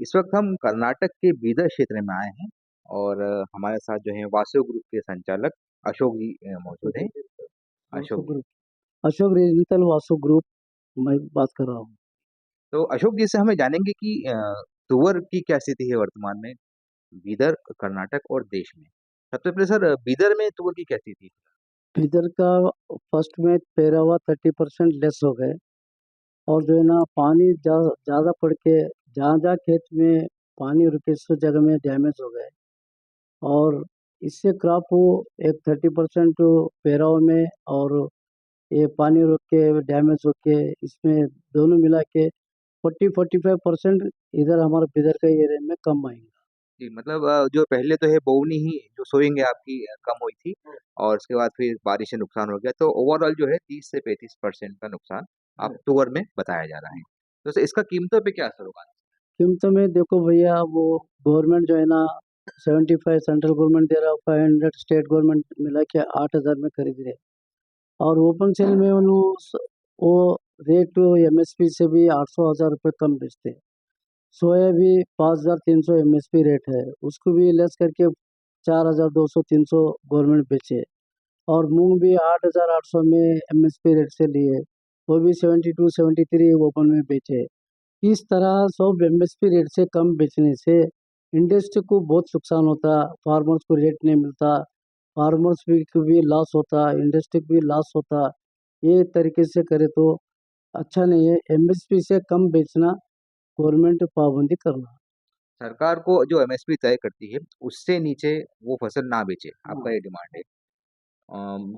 इस वक़्त हम कर्नाटक के बीदर क्षेत्र में आए हैं और हमारे साथ जो हैं वासु ग्रुप के संचालक अशोक जी मौजूद हैं। Vasu Ashok ji, group, Ashok residential Vasu group, मैं बात कर रहा हूँ। तो अशोक जी से हमें जानेंगे कि तुअर की क्या स्थिति है वर्तमान में बीदर, कर्नाटक और देश में? सबसे पहले सर बीदर में तुअर की क्या स्थिति है? इधर का फर्स्ट में पेरावा 30% लेस हो गए, और जो है ना पानी ज़्यादा पड़ के जहाँ-जहाँ खेत में पानी रुके सो जगह में डैमेज हो गए, और इससे क्रॉप वो एक 30% पेरावा में, और ये पानी रुक के डैमेज होके इसमें दोनों मिला के 40-45% इधर हमारे बिदर के एरिया में कम आएगा। जी, मतलब जो पहले तो है बोवनी ही जो सोइंग है आपकी कम हुई थी और उसके बाद फिर बारिश से नुकसान हो गया, तो ओवरऑल जो है 30 से 35% का नुकसान आप तुअर में बताया जा रहा है। तो सर इसका कीमतों पे क्या असर होगा? कीमतों में देखो भैया, वो गवर्नमेंट जो है ना 75 सेंट्रल गवर्नमेंट दे रहा है, 500 स्टेट गवर्नमेंट मिला के 8,000 में खरीद रहे, और ओपन सेल में वो रेट एमएसपी से भी 800-1,000 रुपये कम बेचते हैं। सोया भी 5,300 एमएसपी रेट है, उसको भी लेस करके 4,200-300 गवर्नमेंट बेचे, और मूंग भी 8,800 में एमएसपी रेट से लिए, वो भी 72-73 ओपन में बेचे। इस तरह सब एमएसपी रेट से कम बेचने से इंडस्ट्री को बहुत नुकसान होता, फार्मर्स को रेट नहीं मिलता, फार्मर्स भी को भी लॉस होता, इंडस्ट्री को भी लॉस होता। ये तरीके से करे तो अच्छा नहीं है, एमएसपी से कम बेचना, गवर्नमेंट पाबंदी करना। सरकार को जो एमएसपी तय करती है, उससे नीचे वो फसल ना बेचे, आपका हाँ, ये डिमांड है।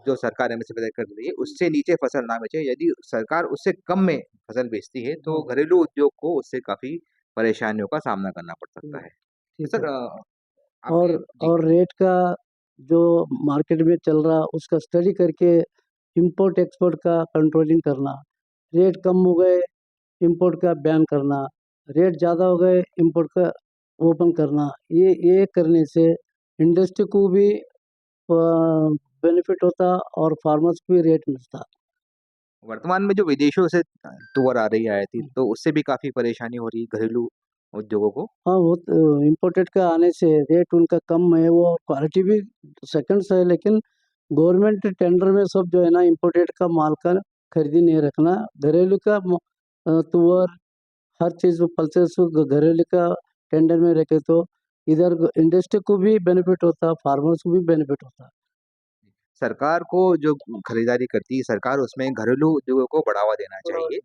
जो सरकार एमएसपी तय कर रही है, उससे नीचे फसल ना बेचे। यदि सरकार उससे कम में फसल बेचती है, तो घरेलू उद्योग को उससे काफ़ी परेशानियों का सामना करना पड़ सकता है। तो ठीक सर है। और आपने जी, और रेट का जो मार्केट में चल रहा उसका स्टडी करके इंपोर्ट एक्सपोर्ट का कंट्रोलिंग करना, रेट कम हो गए इंपोर्ट का बैन करना, रेट ज़्यादा हो गए इंपोर्ट का ओपन करना, ये करने से इंडस्ट्री को भी बेनिफिट होता, और फार्मर्स को भी रेट मिलता। वर्तमान में जो विदेशों से तुअर आ रही है आयातित, तो उससे भी काफ़ी परेशानी हो रही है घरेलू उद्योगों को। हाँ, वो इम्पोर्टेड का आने से रेट उनका कम है, वो क्वालिटी भी सेकंड से है, लेकिन गवर्नमेंट टेंडर में सब जो है ना इम्पोर्टेड का माल का खरीदी नहीं रखना, घरेलू का तुअर हर चीज़ पल्सेस घरेलू का टेंडर में रखे तो इधर इंडस्ट्री को भी बेनिफिट होता, फार्मर्स को भी बेनिफिट होता। सरकार को जो खरीदारी करती है, सरकार उसमें घरेलू उद्योगों को बढ़ावा देना चाहिए,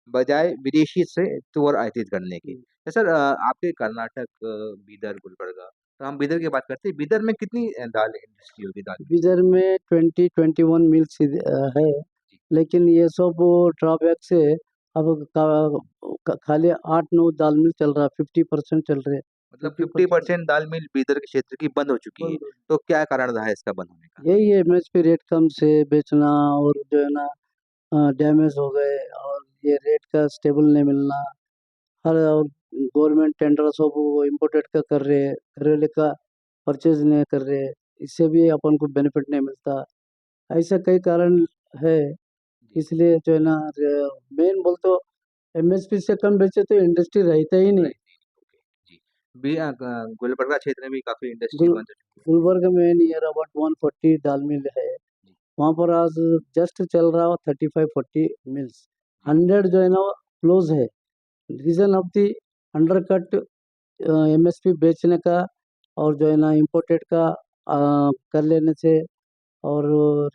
बजाय विदेशी से तुअर आयातित करने के। तो सर आपके कर्नाटक, बीदर, गुलबर्गा, तो हम बीदर की बात करते हैं। बीदर में कितनी दाल इंडस्ट्री होगी, दाल मिल? इधर में 20-21 मिल्स है, जी, लेकिन ये सब ड्रॉबैक से अब खाली 8-9 दाल मिल चल रहा है, 50% चल रहे, मतलब 50% 50% दाल मिल बीदर के क्षेत्र की बंद हो चुकी है। बंद। तो क्या कारण रहा है इसका बंद होने का? यही है एमएसपी रेट कम से बेचना, और जो है ना डैमेज हो गए, और ये रेट का स्टेबल नहीं मिलना, हर और गवर्नमेंट टेंडर सब वो इम्पोर्टेड का कर रहे हैं, घरेलू का परचेज नहीं कर रहे, इससे भी अपन को बेनिफिट नहीं मिलता। ऐसा कई कारण है, जी, इसलिए जो है ना मेन बोल तो एमएसपी से कम बेचे तो इंडस्ट्री रहता ही नहीं। राइट, ओके, जी। गुलबर्गा क्षेत्र में भी काफ़ी इंडस्ट्री गुल बंद हो चुकी है। गुलबर्ग में नियर अबाउट 140 दाल मिल है। जी, वहाँ पर आज जस्ट चल रहा हो 35-40 मिल्स। जी, 100 जो है ना क्लोज़ है। Reason of the undercut MSP बेचने का, और जो है ना इम्पोर्टेड का कर लेने से, और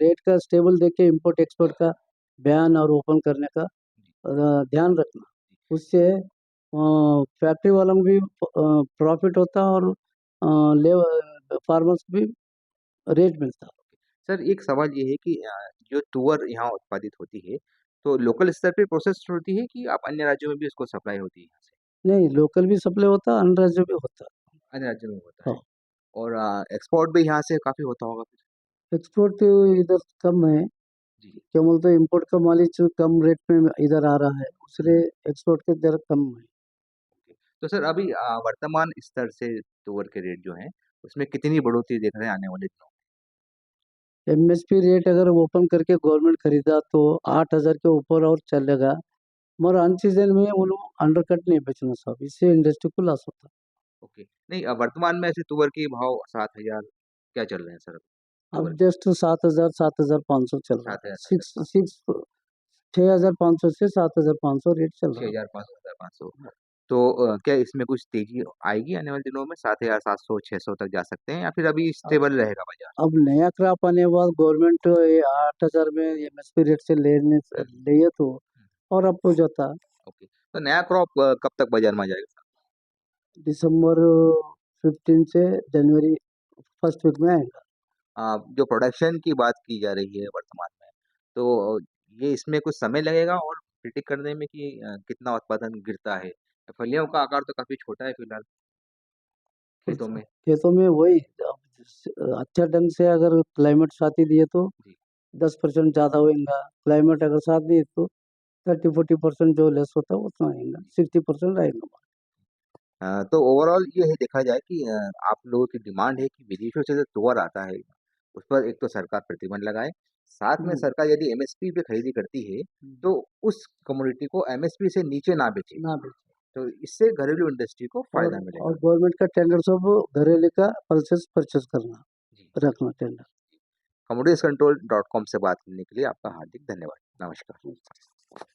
रेट का स्टेबल देख के इम्पोर्ट एक्सपोर्ट का बैन और ओपन करने का जी, ध्यान रखना। जी। उससे फैक्ट्री वालों को भी प्रॉफ़िट होता, और फार्मर्स को भी रेट मिलता। सर एक सवाल ये है कि जो तुअर यहाँ उत्पादित होती है, तो लोकल स्तर पे प्रोसेस्ड होती है कि आप अन्य राज्यों में भी उसको सप्लाई होती है यहाँ से? नहीं, लोकल भी सप्लाई होता, अन्य राज्यों भी होता। अन्य राज्यों में होता है हाँ, और एक्सपोर्ट भी यहाँ से काफ़ी होता होगा फिर? एक्सपोर्ट तो इधर कम है, जी। क्या बोलते हैं इम्पोर्ट का माल ही जो कम रेट में इधर आ रहा है, हुँ, इसलिए एक्सपोर्ट की दर कम है। ओके। तो सर अभी वर्तमान स्तर से तुअर के रेट जो हैं, उसमें कितनी बढ़ोतरी देख रहे हैं आने वाले दिनों एमएसपी रेट अगर ओपन करके गवर्नमेंट खरीदा तो 8,000 के ऊपर और चलेगा, मगर अन सीजन में वो लोग अंडरकट नहीं बेचना साहब, इससे इंडस्ट्री को लॉस होता है। ओके। नहीं वर्तमान में ऐसे तुअर के भाव 7,000 क्या चल रहे हैं सर? अब तुअर के जस्ट 7,000 7,500 चल रहा है। 7,000 सिक्स सिक्स 6,500 से 7,500 रेट चल रहा है। 6,500 7,500 तो क्या इसमें कुछ तेजी आएगी आने वाले दिनों में 7,700 600 तक जा सकते हैं या फिर अभी अब स्टेबल रहेगा बाजार? अब नया क्रॉप आने के बाद गवर्नमेंट ये 8,000 में एमएसपी रेट से लेने लिए तो हम्म, और अप हो जाता। ओके। तो नया क्रॉप कब तक बाजार में आ जाएगा? दिसंबर 15 से जनवरी फर्स्ट वीक में आएगा। जो प्रोडक्शन की बात की जा रही है वर्तमान में, तो ये इसमें कुछ समय लगेगा और प्रिडिक्ट करने में कि कितना उत्पादन गिरता है? फलियों का आकार तो काफ़ी छोटा है फिलहाल खेतों में। खेतों में वही अच्छा ढंग से अगर क्लाइमेट साथ ही दिए तो जी। 10% ज़्यादा होएगा। क्लाइमेट अगर साथ दिए तो 30-40% जो लेस होता है उतना आएगा, 60% आएगा। तो ओवरऑल ये है देखा जाए कि आप लोगों की डिमांड है कि विदेशों से जो तुअर आता है, उस पर एक तो सरकार प्रतिबंध लगाए, साथ में हुँ, सरकार यदि एमएसपी पे खरीदी करती है, हुँ। तो उस कमोडिटी को एमएसपी से नीचे ना बेचे। ना बेचे तो इससे घरेलू इंडस्ट्री को फ़ायदा और मिलेगा। गवर्नमेंट का टेंडर सब घरेलू का पल्सेस परचेज़ करना, जी। रखना tender. Commodities control dot com से बात करने के लिए आपका हार्दिक धन्यवाद। नमस्कार।